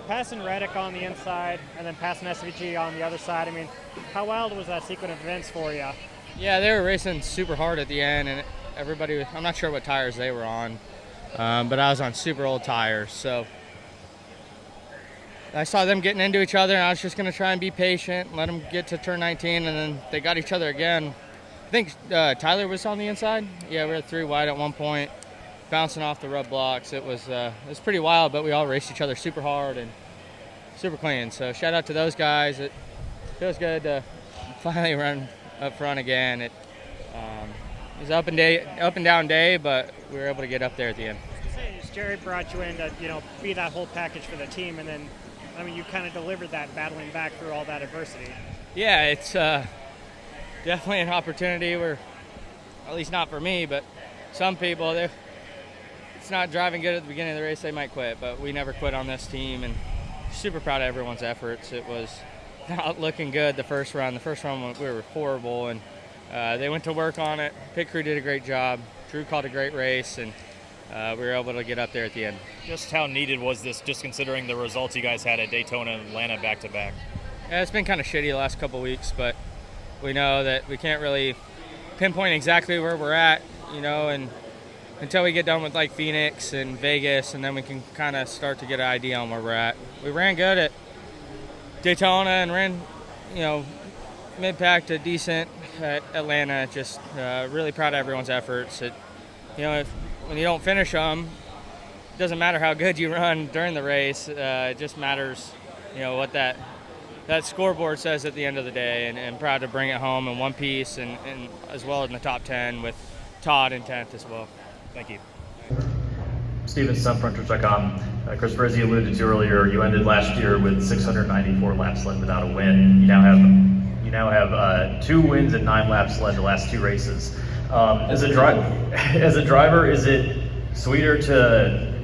passing Reddick on the inside and then passing SVG on the other side. I mean, how wild was that sequence of events for you? Yeah, they were racing super hard at the end, and everybody, I'm not sure what tires they were on, but I was on super old tires. So I saw them getting into each other, and I was just going to try and be patient, let them get to turn 19, and then they got each other again. I think Tyler was on the inside. Yeah, we were 3 wide at one point, bouncing off the rub blocks. It was pretty wild, but we all raced each other super hard and super clean. So shout out to those guys. It feels good to finally run up front again. It was up and down day, but we were able to get up there at the end. Jerry brought you in to be that whole package for the team, and then you kind of delivered that, battling back through all that adversity. Yeah, it's definitely an opportunity where, at least not for me, but some people, it's not driving good at the beginning of the race, they might quit, but we never quit on this team, and super proud of everyone's efforts. It was not looking good the first run. The first run we were horrible, and they went to work on it. Pit crew did a great job. Drew called a great race, and we were able to get up there at the end. Just how needed was this, just considering the results you guys had at Daytona and Atlanta back-to-back? Yeah, it's been kind of shitty the last couple weeks, but we know that we can't really pinpoint exactly where we're at, and until we get done with like Phoenix and Vegas, and then we can kind of start to get an idea on where we're at. We ran good at Daytona and ran, mid-pack to decent at Atlanta. Just really proud of everyone's efforts. When you don't finish them, it doesn't matter how good you run during the race. It just matters, what that scoreboard says at the end of the day. And proud to bring it home in one piece, and as well as in the top 10 with Todd in 10th as well. Thank you. Steven, Stumpf, Frontstretch.com. Chris Brizzi alluded to earlier, you ended last year with 694 laps led without a win. You now have 2 wins and 9 laps led the last 2 races. As a driver, is it sweeter to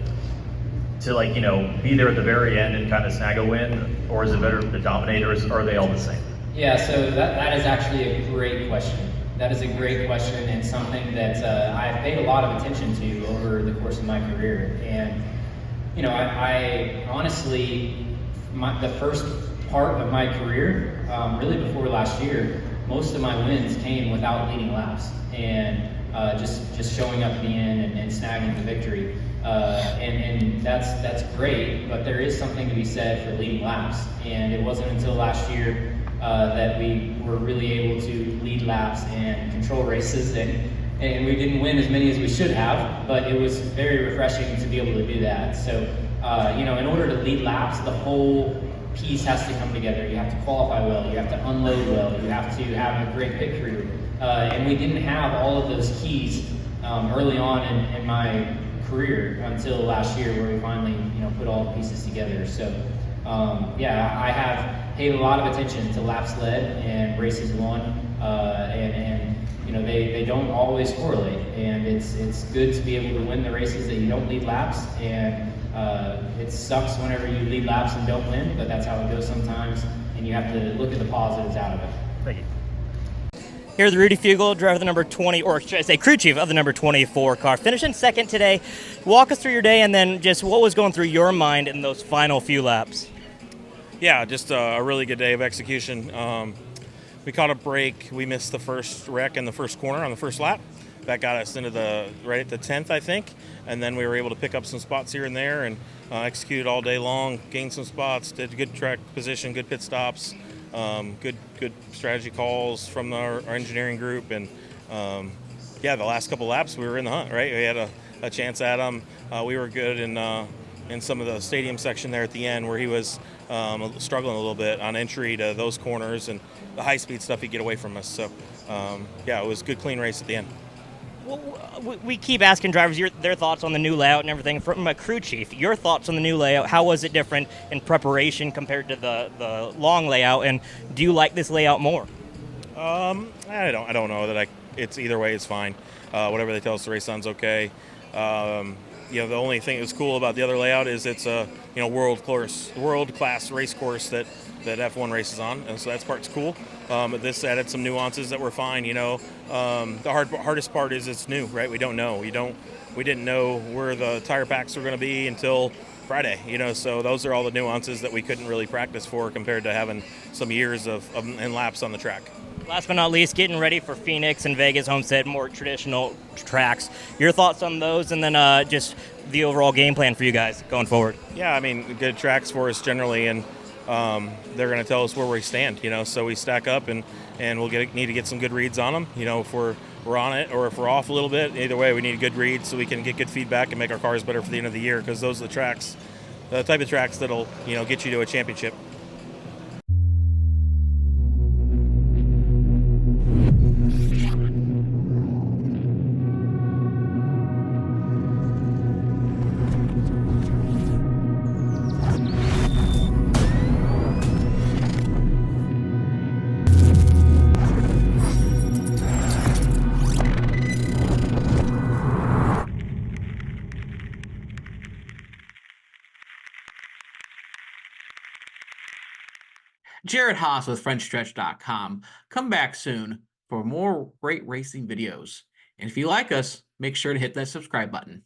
be there at the very end and kind of snag a win, or is it better to dominate, or are they all the same? Yeah, so that is actually a great question. That is a great question, and something that I've paid a lot of attention to over the course of my career. And I honestly, the first part of my career, really before last year, most of my wins came without leading laps, and just showing up at the end and snagging the victory. And that's great, but there is something to be said for leading laps. And it wasn't until last year that we were really able to lead laps and control races, and we didn't win as many as we should have, but it was very refreshing to be able to do that. So, in order to lead laps, the whole piece has to come together. You have to qualify well, you have to unload well, you have to have a great pit crew. And we didn't have all of those keys early on in my career until last year, where we finally put all the pieces together. So I have paid a lot of attention to laps led and races won, and they don't always correlate, and it's good to be able to win the races that you don't lead laps, and it sucks whenever you lead laps and don't win, but that's how it goes sometimes, and you have to look at the positives out of it. Thank you. Here's Rudy Fugle, driver of the number 20, or should I say crew chief of the number 24 car, finishing second today. Walk us through your day, and then just what was going through your mind in those final few laps. Yeah, just a really good day of execution. We caught a break. We missed the first wreck in the first corner on the first lap. That got us into right at the 10th, I think. And then we were able to pick up some spots here and there and executed all day long, gained some spots, did good track position, good pit stops, good strategy calls from our engineering group. And the last couple laps we were in the hunt, right? We had a chance at them. We were good in some of the stadium section there at the end, where he was struggling a little bit on entry to those corners, and the high-speed stuff he'd get away from us. So, it was a good, clean race at the end. Well, we keep asking drivers their thoughts on the new layout and everything. From a crew chief, your thoughts on the new layout, how was it different in preparation compared to the long layout, and do you like this layout more? I don't know that it's either way, it's fine. Whatever they tell us the race sounds okay. The only thing that's cool about the other layout is it's a world-class race course that F1 races on, and so that part's cool. But this added some nuances that were fine. The hardest part is it's new, right? We don't know. We didn't know where the tire packs were going to be until Friday, so those are all the nuances that we couldn't really practice for compared to having some years of and laps on the track. Last but not least, getting ready for Phoenix and Vegas, Homestead, more traditional tracks. Your thoughts on those, and then just the overall game plan for you guys going forward? Yeah, I mean, good tracks for us generally, and they're going to tell us where we stand, so we stack up and we'll need to get some good reads on them, if we're on it or if we're off a little bit. Either way, we need good reads so we can get good feedback and make our cars better for the end of the year, because those are the type of tracks that'll, get you to a championship. Jared Haas with Frontstretch.com. Come back soon for more great racing videos. And if you like us, make sure to hit that subscribe button.